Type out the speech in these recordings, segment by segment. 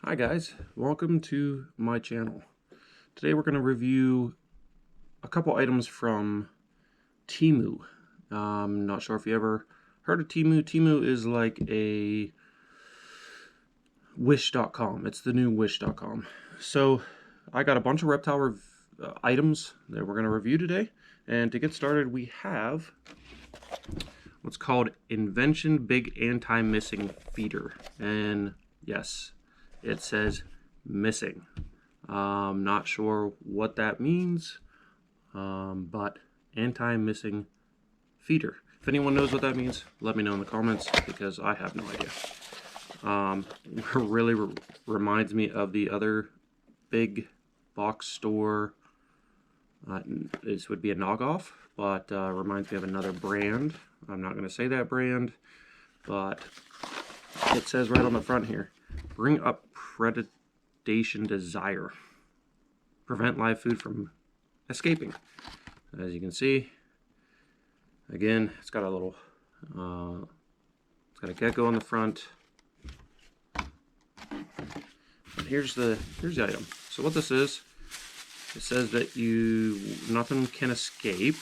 Hi guys, welcome to my channel. Today we're going to review a couple items from Temu. I'm not sure if you ever heard of Temu. Temu is like a Wish.com. It's the new Wish.com. So I got a bunch of reptile items that we're going to review today. And to get started, we have what's called Invention Big Anti-Missing Feeder. And yes, it says missing. Not sure what that means, but anti-missing feeder. If anyone knows what that means, let me know in the comments because I have no idea. Really reminds me of the other big box store. This would be a knockoff, but reminds me of another brand. I'm not going to say that brand, but it says right on the front here, bring up predation desire. Prevent live food from escaping. As you can see, again, it's got a little, it's got a gecko on the front. And here's the item. So what this is, it says that nothing can escape.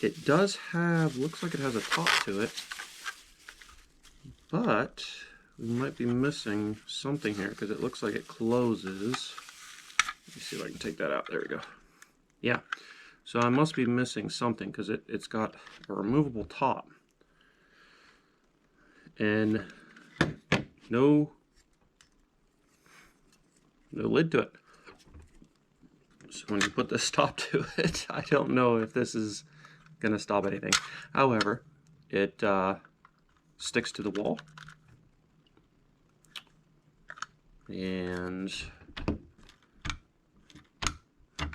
It does have, looks like it has a top to it, but we might be missing something here because it looks like it closes. Let me see if I can take that out. There we go. Yeah, so I must be missing something because it's got a removable top and no lid to it. So when you put this top to it, I don't know if this is gonna stop anything. However, it sticks to the wall, and I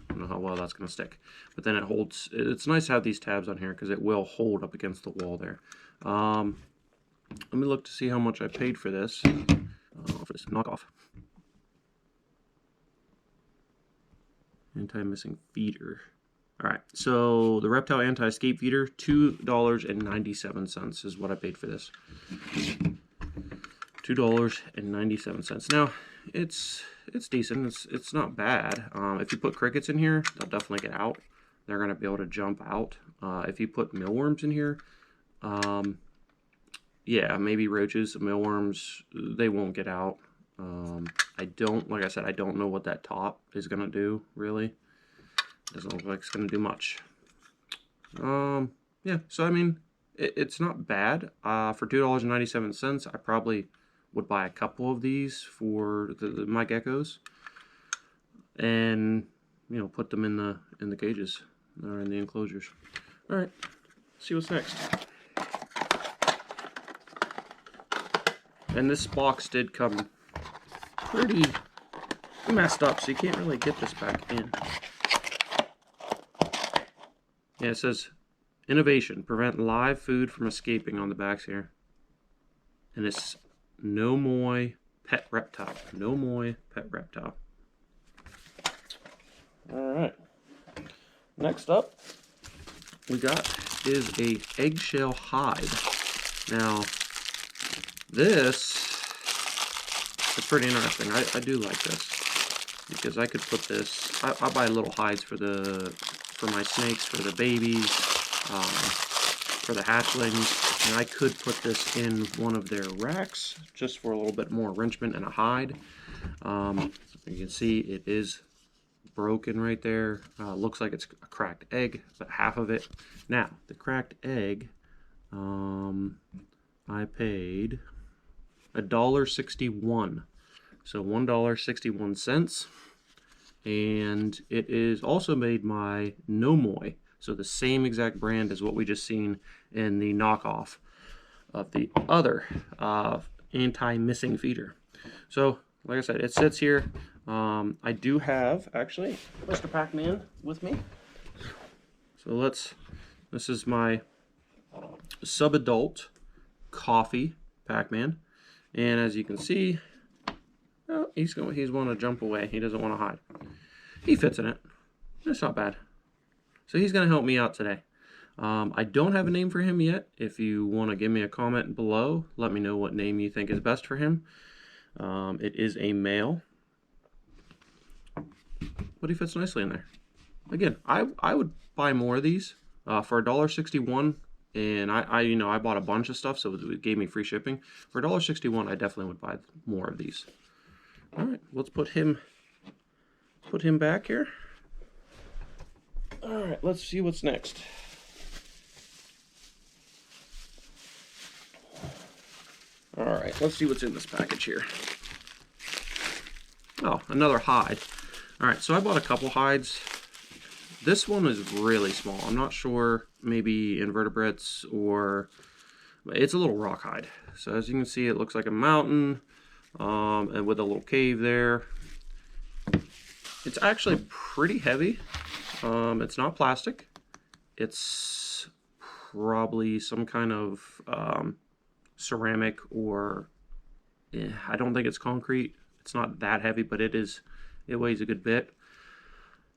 don't know how well that's gonna stick, but then it holds. It's nice to have these tabs on here because it will hold up against the wall there. Let me look to see how much I paid for this knockoff. Anti-missing feeder. Alright, so the Reptile Anti-Escape Feeder, $2.97 is what I paid for this. $2.97. Now, it's decent. It's not bad. If you put crickets in here, they'll definitely get out. They're going to be able to jump out. If you put mealworms in here, yeah, maybe roaches, mealworms, they won't get out. Like I said, I don't know what that top is going to do, really. Doesn't look like it's going to do much. Yeah, so I mean, it's not bad. For $2.97, I probably would buy a couple of these for my geckos, and you know, put them in the cages or in the enclosures. All right, see what's next. And this box did come pretty messed up, so you can't really get this back in. Yeah, it says innovation, prevent live food from escaping on the backs here. And it's No Moi Pet Reptile. No Moi Pet Reptile. Alright. Next up, we got is a eggshell hide. Now, this is pretty interesting. I do like this because I could put this. I buy little hides for my snakes, for the babies, for the hatchlings, and I could put this in one of their racks just for a little bit more enrichment and a hide. You can see it is broken right there. Looks like it's a cracked egg, but half of it. Now, the cracked egg, I paid $1.61, so $1.61, and it is also made by No Moi, so the same exact brand as what we just seen in the knockoff of the other anti-missing feeder. So like I said, it sits here. I do have actually Mr. Pac-Man with me, so this is my sub-adult coffee Pac-Man, and as you can see, oh, he's wanting to jump away. He doesn't want to hide. He fits in it. It's not bad. So he's going to help me out today. I don't have a name for him yet. If you want to give me a comment below, let me know what name you think is best for him. It is a male, but he fits nicely in there. Again, I would buy more of these for $1.61, and I bought a bunch of stuff, so it gave me free shipping. For $1.61, I definitely would buy more of these. All right, let's put him back here. All right, let's see what's next. All right, let's see what's in this package here. Oh, another hide. All right, so I bought a couple hides. This one is really small. I'm not sure, maybe invertebrates, or it's a little rock hide. So as you can see, it looks like a mountain, and with a little cave there. It's actually pretty heavy. It's not plastic. It's probably some kind of ceramic, or I don't think it's concrete. It's not that heavy, but it weighs a good bit.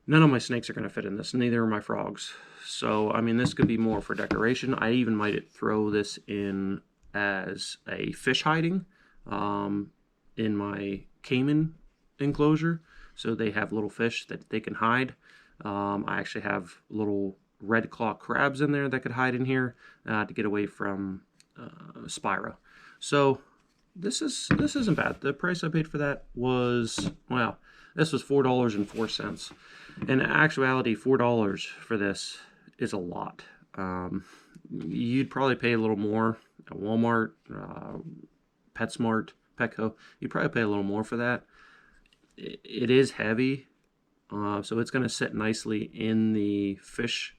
None of my snakes are going to fit in this, neither are my frogs. So, I mean, this could be more for decoration. I even might throw this in as a fish hiding in my caiman enclosure. So they have little fish that they can hide. I actually have little red claw crabs in there that could hide in here to get away from Spyro. So this isn't bad. The price I paid for that was, well, this was $4.04. In actuality, $4 for this is a lot. You'd probably pay a little more at Walmart, PetSmart, Petco. You'd probably pay a little more for that. It is heavy, so it's going to sit nicely in the fish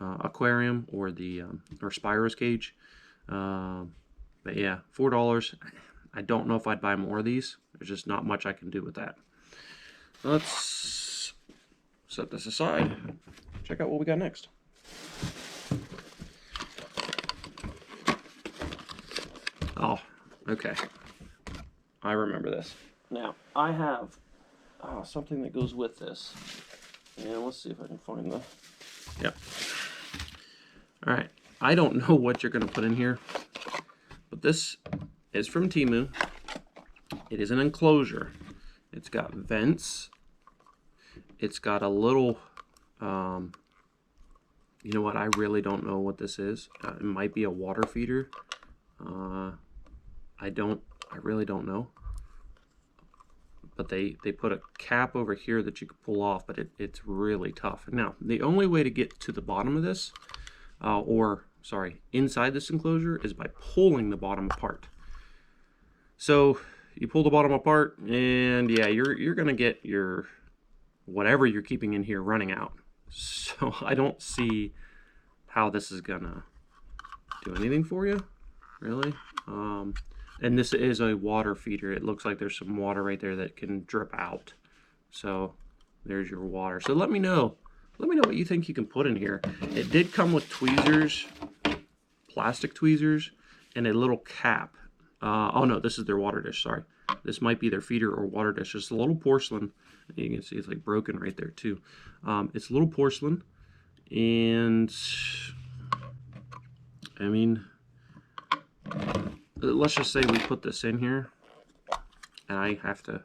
aquarium or the or Spyro's cage. But yeah, $4. I don't know if I'd buy more of these. There's just not much I can do with that. Let's set this aside. Check out what we got next. Oh, okay. I remember this. Now, I have something that goes with this. And let's see if I can find the... Yep. Alright. I don't know what you're going to put in here, but this is from Temu. It is an enclosure. It's got vents. It's got a little... you know what? I really don't know what this is. It might be a water feeder. I really don't know. But they put a cap over here that you can pull off, but it's really tough. Now, the only way to get to the bottom of this, inside this enclosure, is by pulling the bottom apart. So you pull the bottom apart, and yeah, you're gonna get your whatever you're keeping in here running out. So I don't see how this is gonna do anything for you, really. And this is a water feeder. It looks like there's some water right there that can drip out. So there's your water. So let me know what you think you can put in here. It did come with tweezers, plastic tweezers, and a little cap. Oh no, this is their water dish, sorry. This might be their feeder or water dish. It's a little porcelain. You can see it's like broken right there too. It's a little porcelain, and I mean, let's just say we put this in here and I have to,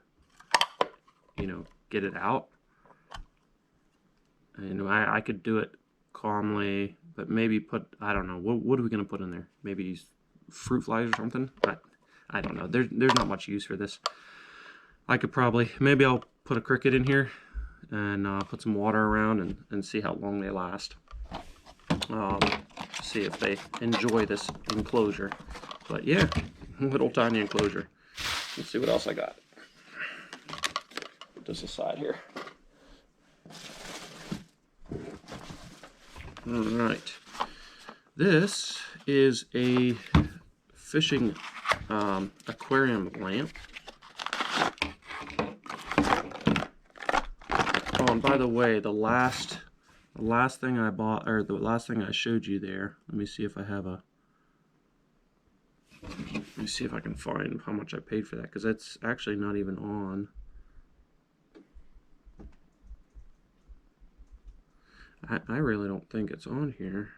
get it out. And I could do it calmly, but maybe put, I don't know, what are we going to put in there? Maybe fruit flies or something? I don't know. There's not much use for this. I could probably, maybe I'll put a cricket in here and put some water around and see how long they last. See if they enjoy this enclosure. But yeah, little tiny enclosure. Let's see what else I got. Put this aside here. Alright. This is a fishing aquarium lamp. Oh, and by the way, the last thing I bought, or the last thing I showed you there, let me see if I have a... Let me see if I can find how much I paid for that, because it's actually not even on. I really don't think it's on here.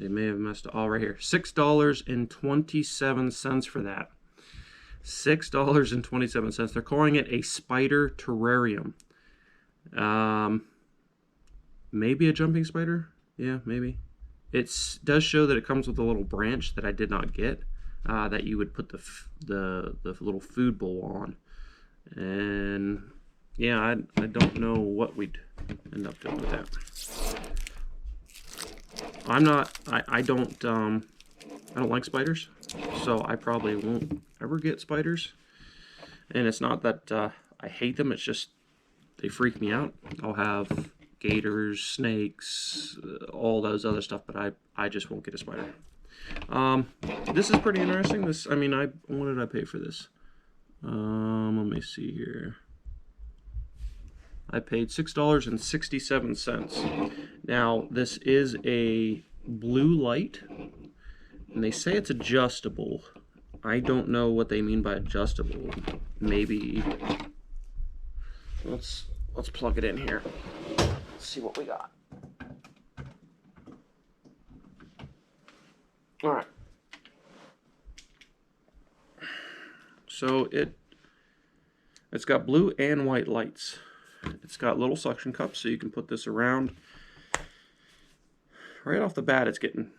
They may have messed up. All right here. $6.27 for that. $6.27. They're calling it a spider terrarium. Maybe a jumping spider? Yeah, maybe. It does show that it comes with a little branch that I did not get, that you would put the little food bowl on. And yeah, I don't know what we'd end up doing with that. I don't like spiders, so I probably won't ever get spiders. And it's not that I hate them, it's just they freak me out. I'll have gators, snakes, all those other stuff, but I just won't get a spider. This is pretty interesting. I mean, what did I pay for this? Let me see here. I paid $6.67. Now, this is a blue light, and they say it's adjustable. I don't know what they mean by adjustable. Maybe let's plug it in here. Let's see what we got. All right. So it's got blue and white lights. It's got little suction cups, so you can put this around. Right off the bat, it's getting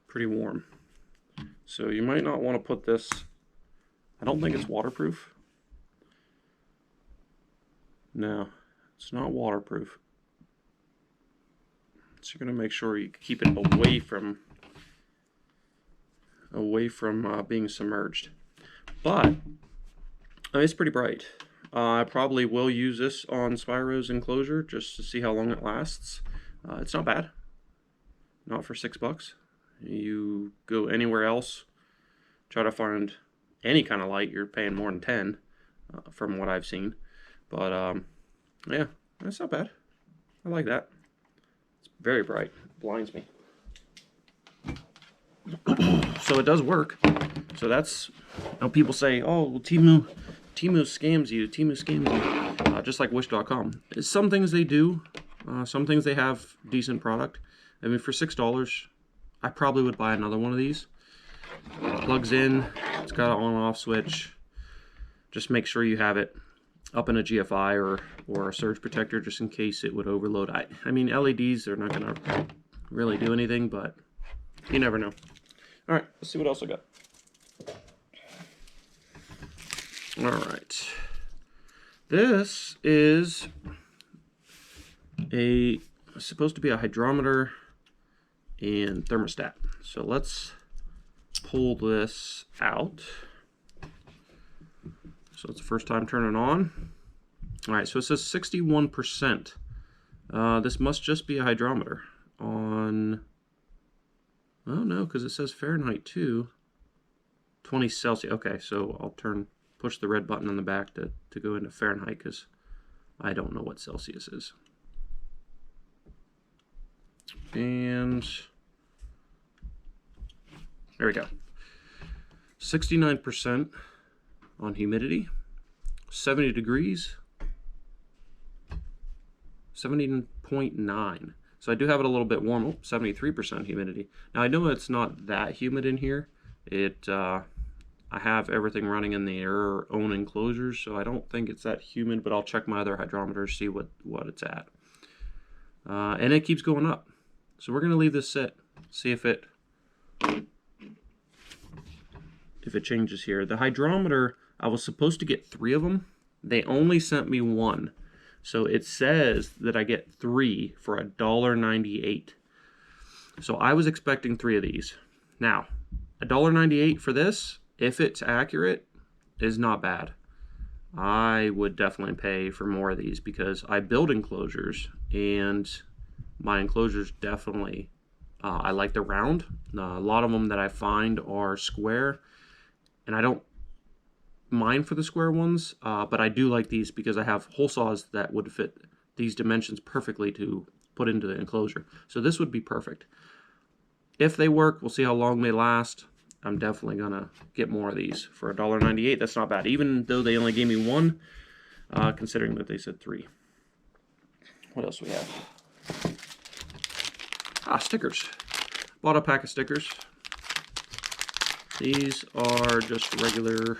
pretty warm. So you might not want to put this. I don't think it's waterproof. No, it's not waterproof. So you're going to make sure you keep it away from being submerged. But I mean, it's pretty bright. I probably will use this on Spyro's enclosure just to see how long it lasts. It's not bad. Not for $6. You go anywhere else, try to find any kind of light, you're paying more than 10 from what I've seen. But yeah, that's not bad. I like that. It's very bright. It blinds me. So it does work. So that's, people say, oh, well, Temu scams you. Temu scams you. Just like Wish.com. Some things they do. Some things they have decent product. I mean, for $6, I probably would buy another one of these. Plugs in. It's got an on-off switch. Just make sure you have it up in a GFI or a surge protector just in case it would overload. I mean, LEDs are not going to really do anything, but you never know. All right, let's see what else I got. All right. This is supposed to be a hydrometer and thermostat. So let's pull this out. So it's the first time turning on. All right, so it says 61%. This must just be a hydrometer on, oh no, because it says Fahrenheit too. 20 Celsius. Okay, so I'll push the red button on the back to go into Fahrenheit because I don't know what Celsius is. And there we go. 69% on humidity, 70 degrees, 70.9. So I do have it a little bit warm. 73% humidity. Now I know it's not that humid in here. I have everything running in their own enclosures, so I don't think it's that humid, but I'll check my other hydrometers, see what it's at. And it keeps going up. So we're going to leave this sit, see if it changes here. The hydrometer, I was supposed to get 3 of them. They only sent me 1. So it says that I get 3 for $1.98. So I was expecting 3 of these. Now, $1.98 for this, if it's accurate, is not bad. I would definitely pay for more of these because I build enclosures, and my enclosures definitely, I like the round. A lot of them that I find are square, and I don't mind for the square ones, but I do like these because I have hole saws that would fit these dimensions perfectly to put into the enclosure. So this would be perfect. If they work, we'll see how long they last. I'm definitely gonna get more of these for $1.98. That's not bad, even though they only gave me 1, considering that they said 3. What else we have? Stickers. bought a pack of stickers. These are just regular,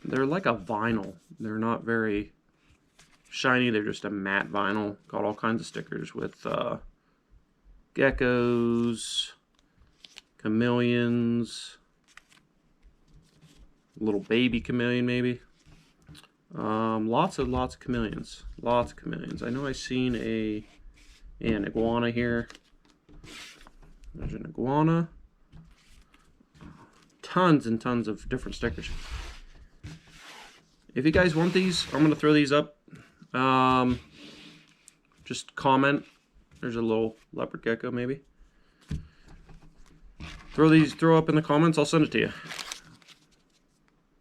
they're like a vinyl. They're not very shiny, they're just a matte vinyl. Got all kinds of stickers with geckos, chameleons, little baby chameleon maybe. Lots of chameleons. Lots of chameleons. I know I've seen an iguana here. There's an iguana. Tons and tons of different stickers. If you guys want these, I'm gonna throw these up. Just comment. There's a little leopard gecko maybe. Throw up in the comments, I'll send it to you.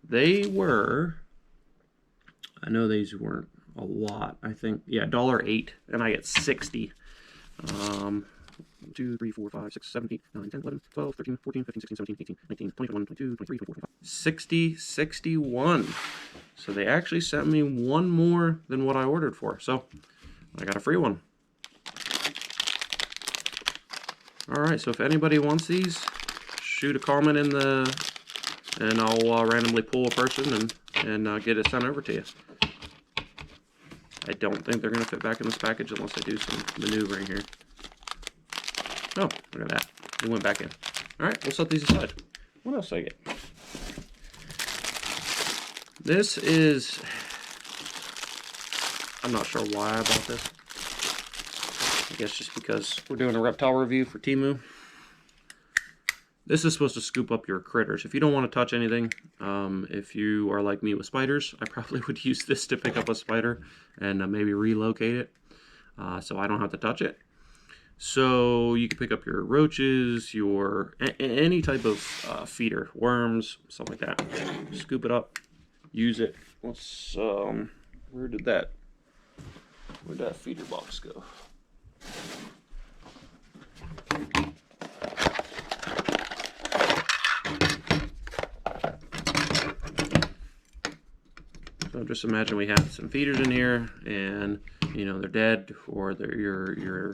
They were, I know these weren't a lot, I think, yeah, $1.08, and I get 60. 2, 3, 4, 5, 6, 7, 8, 9, 10, 11, 12, 13, 14, 15, 16, 17, 18, 19, 20, 21, 22, 23, 24, 25. 60, 61. So they actually sent me one more than what I ordered for. So I got a free one. Alright, so if anybody wants these, shoot a comment in the, and I'll randomly pull a person and get it sent over to you. I don't think they're going to fit back in this package unless I do some maneuvering here. Oh, look at that. It went back in. Alright, we'll set these aside. What else did I get? This is... I'm not sure why I bought this. I guess just because we're doing a reptile review for Temu. This is supposed to scoop up your critters. If you don't want to touch anything, if you are like me with spiders, I probably would use this to pick up a spider and maybe relocate it so I don't have to touch it. So you can pick up your roaches, your any type of feeder, worms, stuff like that. Scoop it up, use it. Let's where'd that feeder box go? So just imagine we have some feeders in here, and you know they're dead, or your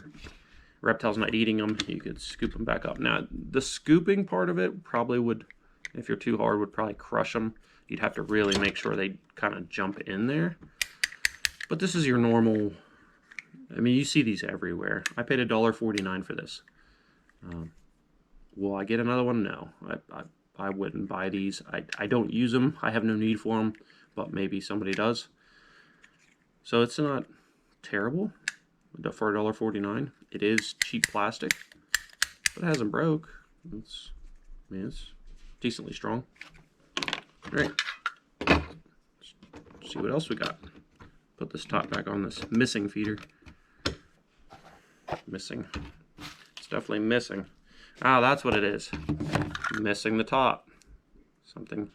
reptile's not eating them. You could scoop them back up. Now the scooping part of it probably would, if you're too hard, would probably crush them. You'd have to really make sure they kind of jump in there. But this is your normal. I mean, you see these everywhere. I paid $1.49 for this. Will I get another one? No, I wouldn't buy these. I don't use them. I have no need for them. But maybe somebody does. So it's not terrible for $1.49. It is cheap plastic, but it hasn't broke. It's decently strong. All right, let's see what else we got. Put this top back on this missing feeder. Missing. It's definitely missing. Ah, that's what it is. Missing the top. Something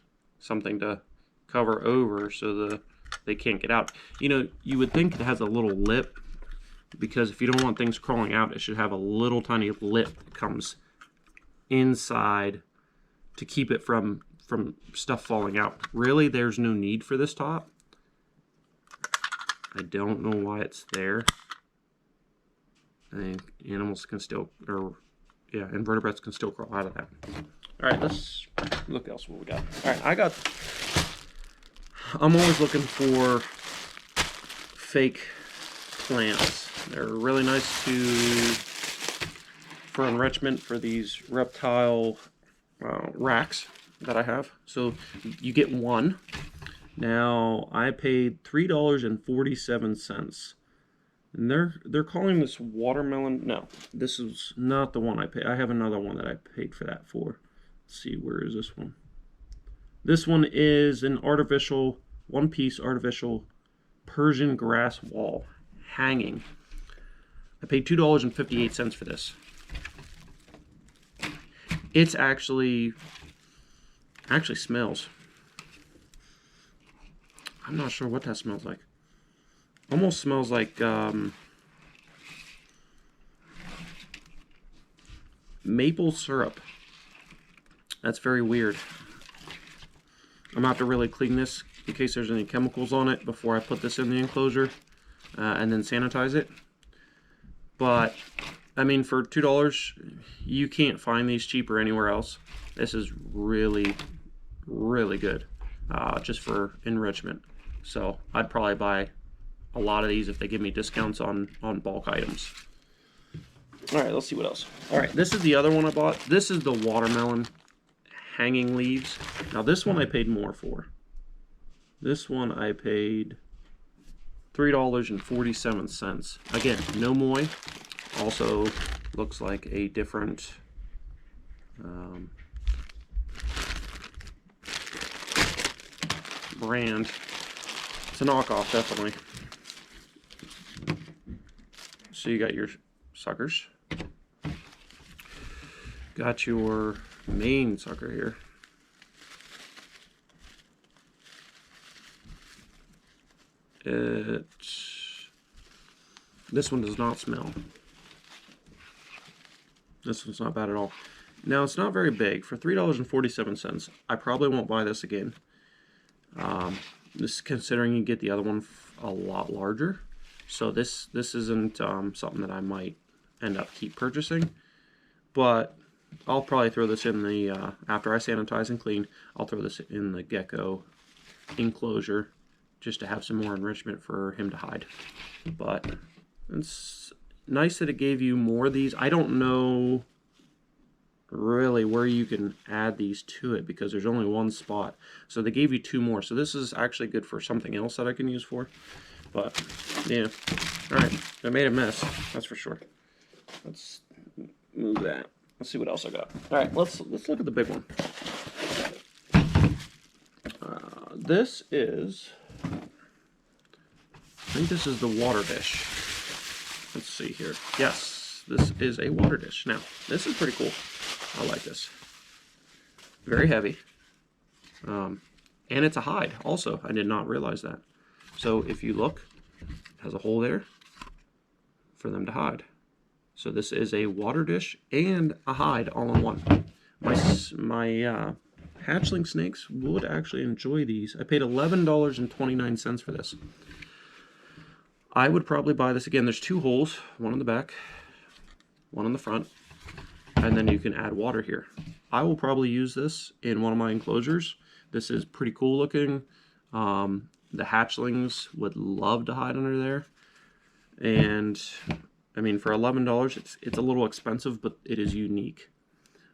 to cover over so they can't get out. You know, you would think it has a little lip, because if you don't want things crawling out, it should have a little tiny lip that comes inside to keep it from stuff falling out. Really, there's no need for this top. I don't know why it's there. I think animals can still, or yeah, invertebrates can still crawl out of that. All right, let's look else what we got. All right, I'm always looking for fake plants. They're really nice for enrichment for these reptile racks that I have. So you get one. Now I paid $3.47, and they're calling this watermelon. No, this is not the one I paid. I have another one that I paid for that for. Let's see, where is this one? This one is an artificial, one-piece artificial Persian grass wall hanging. I paid $2.58 for this. It's actually smells. I'm not sure what that smells like. Almost smells like maple syrup. That's very weird. I'm gonna have to really clean this in case there's any chemicals on it before I put this in the enclosure and then sanitize it. But I mean, for $2, you can't find these cheaper anywhere else. This is really, really good, just for enrichment. So I'd probably buy a lot of these if they give me discounts on bulk items. All right, let's see what else. All right, this is the other one I bought. This is the watermelon hanging leaves. Now this one I paid more for. This one I paid $3.47. Again, no moy. Also looks like a different brand. It's a knockoff, definitely. So you got your suckers. Got your main sucker here. This one does not smell. This one's not bad at all. Now, it's not very big. For $3.47, I probably won't buy this again. This, considering you get the other one a lot larger. So this isn't something that I might end up keep purchasing. But I'll probably throw this in the, after I sanitize and clean, I'll throw this in the gecko enclosure just to have some more enrichment for him to hide. But it's nice that it gave you more of these. I don't know really where you can add these to it because there's only one spot. So they gave you 2 more. So this is actually good for something else that I can use for. But yeah, all right, I made a mess, that's for sure. Let's move that. Let's see what else I got. All right, let's look at the big one. This is, I think this is the water dish. Let's see here. Yes, this is a water dish. Now, this is pretty cool. I like this. Very heavy. And it's a hide also. I did not realize that. So if you look, it has a hole there for them to hide. So this is a water dish and a hide all in one. My hatchling snakes would actually enjoy these. I paid $11.29 for this. I would probably buy this again. There's 2 holes, one in the back, one in the front, and then you can add water here. I will probably use this in one of my enclosures. This is pretty cool looking. The hatchlings would love to hide under there. And I mean, for $11, it's a little expensive, but it is unique.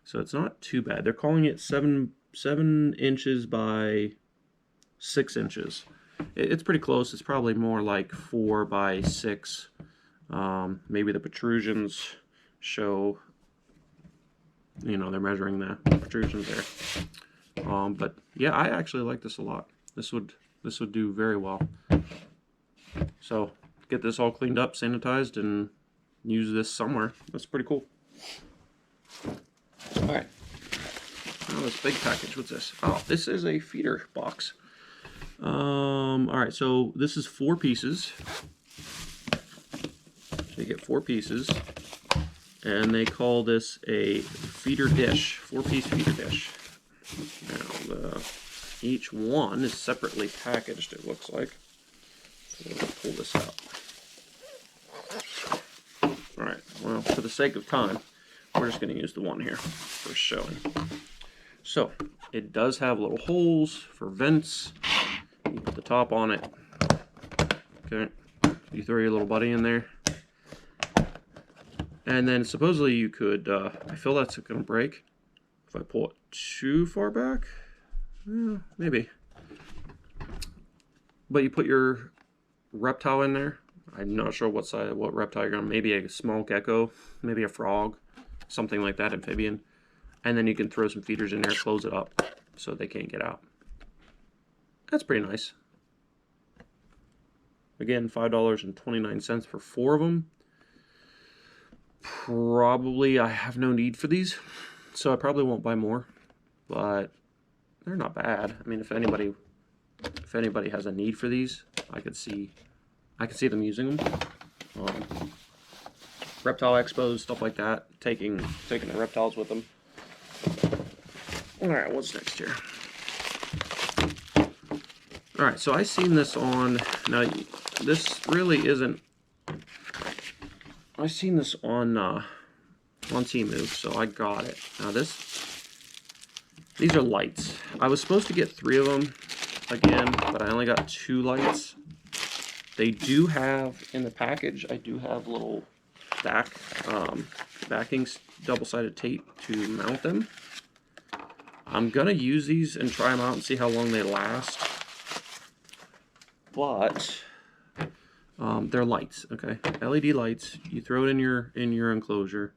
So it's not too bad. They're calling it 7 inches by 6 inches. It's pretty close. It's probably more like 4 by 6. Maybe the protrusions show, you know, they're measuring the protrusions there. But yeah, I actually like this a lot. This would do very well. So get this all cleaned up, sanitized, and use this somewhere. That's pretty cool. All right. Now this big package. What's this? Oh, this is a feeder box. All right. So this is 4 pieces. So you get 4 pieces, and they call this a feeder dish, 4-piece feeder dish. Now each one is separately packaged. It looks like. So I'm gonna pull this out. All right. Well, for the sake of time, we're just going to use the one here for showing. So it does have little holes for vents. You put the top on it. Okay. You throw your little buddy in there. And then supposedly you could, I feel that's going to break if I pull it too far back. Maybe. But you put your reptile in there. I'm not sure what reptile you're going to, maybe a small gecko, maybe a frog, something like that, amphibian. And then you can throw some feeders in there, close it up so they can't get out. That's pretty nice. Again, $5.29 for 4 of them. Probably I have no need for these, so I probably won't buy more, but they're not bad. I mean, if anybody has a need for these, I could see them using them. Reptile expos, stuff like that, taking the reptiles with them. All right, what's next here? All right, so I seen this on, now this really isn't I seen this on Temu, so I got it. Now these are lights. I was supposed to get 3 of them again, but I only got 2 lights. They do have, in the package, I do have little backing double-sided tape to mount them. I'm gonna use these and try them out and see how long they last. But they're lights, okay? LED lights. You throw it in your enclosure.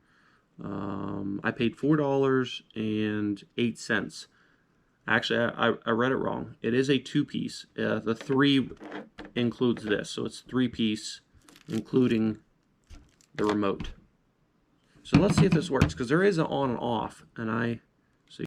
I paid $4.08. Actually, I read it wrong. It is a 2-piece. The 3 includes this, so it's 3-piece, including the remote. So let's see if this works, because there is an on and off, and I